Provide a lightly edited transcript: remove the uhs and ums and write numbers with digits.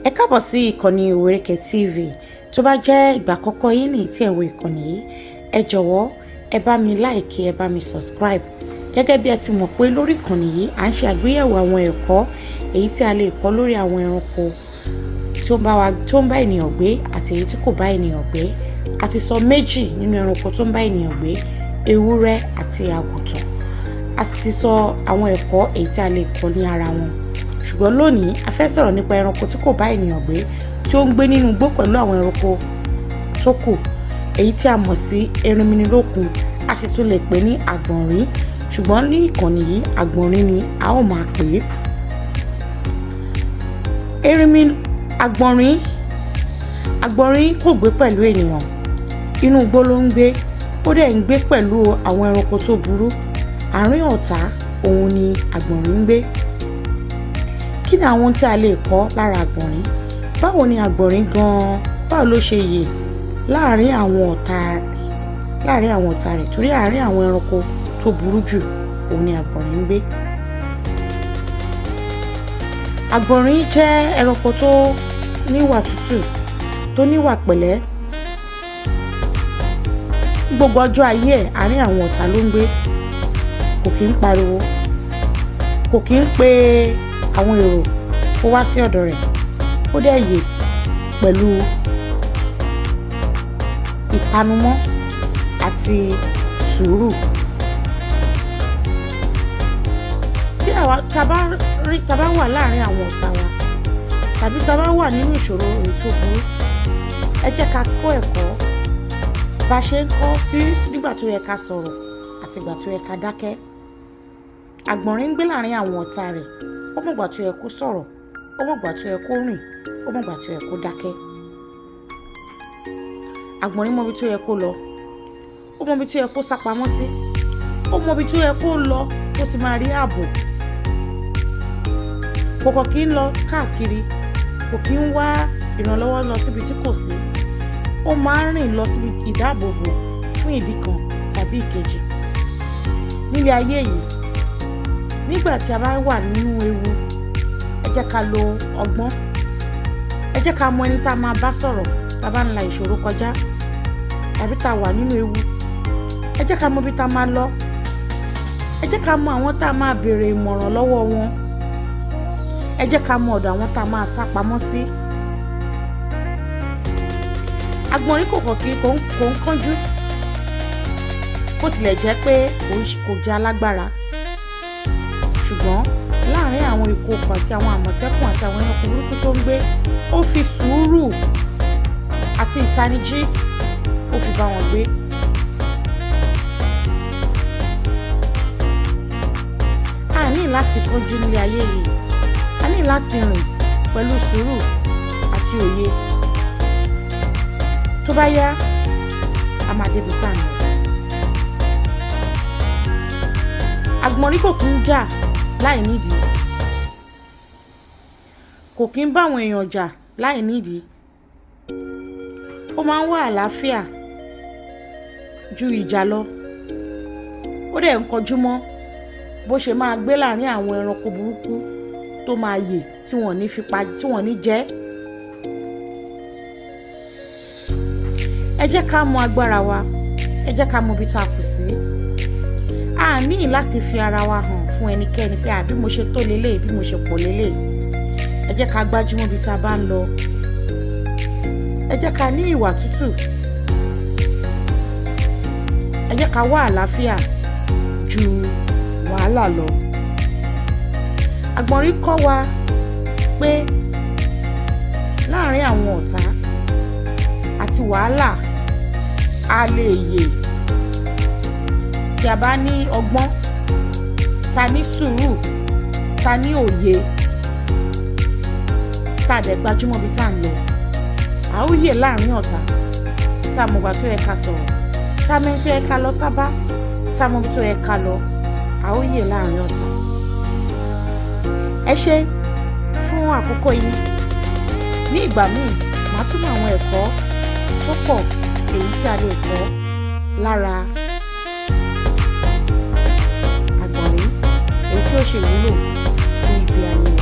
Ẹ káàbọ̀ sí ìkànnì Òwérèké TV. Tó bá jẹ́ ìgbà àkọ́kọ́ yín ní tí ẹ wo ìkànnì yìí, ẹ jọ̀wọ́ ẹ bá mi like, ẹ bá mi subscribe. Gẹ́gẹ́ bí ẹ ti mọ̀ pé lórí ìkànnì yìí à ń ṣe àgbéyẹ̀wò àwọn ẹ̀kọ́ èyí tí a lè kọ́ lórí àwọn ẹranko tó ń bá ènìyàn gbé àti èyí tí kò bá ènìyàn gbé. A ti sọ méjì nínú ẹranko tó ń bá ènìyàn gbé, ewúrẹ́ àti àgùntàn. A sì ti sọ àwọn ẹ̀kọ́ èyí tí a lè kọ́ ní ara wọn. Ṣùgbọ́n lónìí a fẹ́ sọ̀rọ̀ nípa ẹranko tí kò bá ènìyàn gbé, tí ó ń gbé nínú igbó pẹ̀lú àwọn ẹranko tó kù, èyí tí a mọ̀ sí erinmilókun. A sì tún lè pè ní àgbọ̀nrín, ṣùgbọ́n ní ìkànnì yìí àgbọ̀nrín ni a ó máa pè é. Àgbọ̀nrín kò gbé pẹ̀lú ènìyàn, inú igbó ló ń gbé, ó dẹ̀ ń gbé pẹ̀lú àwọn ẹranko tó burú. Àárín ọ̀tá òun ni àgbọ̀nrín ń gbé. Kí ni àwọn tí a lè kọ́ lára àgbọ̀nrín? Báwo ni àgbọ̀nrín gan-an, báwo ló ṣe yè láàárín àwọn ọ̀tá rẹ̀? Torí àárín àwọn ẹranko tó burú jù òun ni àgbọ̀nrín ń gbé. Àgbọ̀nrín jẹ́ ẹranko tó níwà tútù, tó níwà pẹ̀lẹ́. Gbogbo ọjọ́ ayé ẹ̀ àárín àwọn ọ̀tá ló ń gbé. Kò kí ń pariwo, kò kí ń pe àwọn èrò kó wá sí ọ̀dọ̀ rẹ̀. Ó dẹ̀ yè pẹ̀lú ìpanumọ́ àti sùúrù. Tá bá wà láàárín àwọn ọ̀tá wa tàbí tá bá wà nínú ìṣòro èyí tó burú, ẹ jẹ́ ká kọ́ ẹ̀kọ́ bá ṣe ń kọ́ bí nígbà tó yẹ ká sọ̀rọ̀ àti ìgbà tó yẹ ká dákẹ́. Àgbọ̀nrín ń gbé láàárín àwọn ọ̀tá rẹ̀. Ó mọ̀ ìgbà tó yẹ kó sọ̀rọ̀, ó mọ̀ ìgbà tó yẹ kó rìn, ó mọ̀ ìgbà tó yẹ kó dákẹ́. Àgbọ̀nrín mọ̀ ibi tó yẹ kó lọ, ó mọ̀ ibi tó yẹ kó sápamọ́ sí, ó mọ̀ ibi tó yẹ kó lọ tó ti máa rí ààbò. Kò kàn kí ń lọ káàkiri, kò kí ń wá ìrànlọ́wọ́ lọ síbi tí kò sí. Ó máa ń rìn lọ síbi ìdáàbòbò fún ìdí kan tàbí ìkejì. Nílé ayé yìí, nígbà tí a bá wà nínú ewu, ẹ jẹ́ ká lo ọgbọ́n. Ẹ jẹ́ ká mọ ẹni tá a máa bá sọ̀rọ̀ tá a bá ń la ìṣòro kọjá tàbí tá a wà nínú ewu. Ẹ jẹ́ ká mọ ibi tá a máa lọ. Ẹ jẹ́ ká mọ àwọn tá a máa béèrè ìmọ̀ràn lọ́wọ́ wọn. Ẹ jẹ́ ká mọ ọ̀dọ̀ àwọn tá a máa sá pamọ́ sí. Àgbọ̀nrín kò ń kánjú, bó tilẹ̀ jẹ́ pé kò jẹ́ alágbára. Ṣùgbọ́n láàárín àwọn ìkookò àti àwọn àmọ̀tẹ́kùn àti àwọn ẹranko burúkú tó ń gbé, ó fi sùúrù àti ìtanijí ó fi bá wọn gbé. A ní láti kánjú nílé ayé yìí. A ní láti rìn pẹ̀lú sùúrù àti òye. Tó bá yá, a máa débi tá à ń lọ. Àgbọ̀nrín kò kí ń jà láì nídìí. Kò kí ń bá àwọn èèyàn jà láì nídìí. Ó máa ń wá àlàáfíà ju ìjà lọ. Ó dẹ̀ ń kọjú mọ́ bó ṣe máa gbé láàárín àwọn ẹranko burúkú tó máa yè tí wọ́n ní jẹ. Ẹ jẹ́ ká mọ agbára wa, ẹ jẹ́ ká mọ ibi tá a kù sí. A ní láti fi ara wa hàn fún ẹnikẹ́ni pé àbí mo ṣe tó lélẹ̀, bí mo ṣe pọ̀ lélẹ̀. Ẹ jẹ́ ká gbájúmọ́ ibi tá a bá ń lọ. Ẹ jẹ́ ká ní ìwà tútù. Ẹ jẹ́ ká wá àlàáfíà ju wàhálà lọ. Àgbọ̀nrín kọ́ wa pé láàárín àwọn ọ̀tá àti wàhálà a lè yè tí a bá ní ọgbọ́n, ta ní sùúrù, ta ní òye, tá dẹ̀ gbájúmọ́ bí tá à ń lọ. A ó yè láàárín ọ̀tá, tá a mọ̀ ìgbà tó yẹ ká sọ̀rọ̀, tá a mọ̀ ibi tó yẹ ká lọ sábà, tá a mọ̀ ibi tó yẹ ká lọ. A ó yè láàárín ọ̀tá. Ẹ ṣé fún àkókò yín. Ní ìgbà míì, màá túmọ̀ àwọn ẹ̀kọ́ tó pọ̀ èyí tí a lè kọ́ lára àgbọ̀nrín, èyí tí ó ṣe ìwúlò fún ìgbé ayé.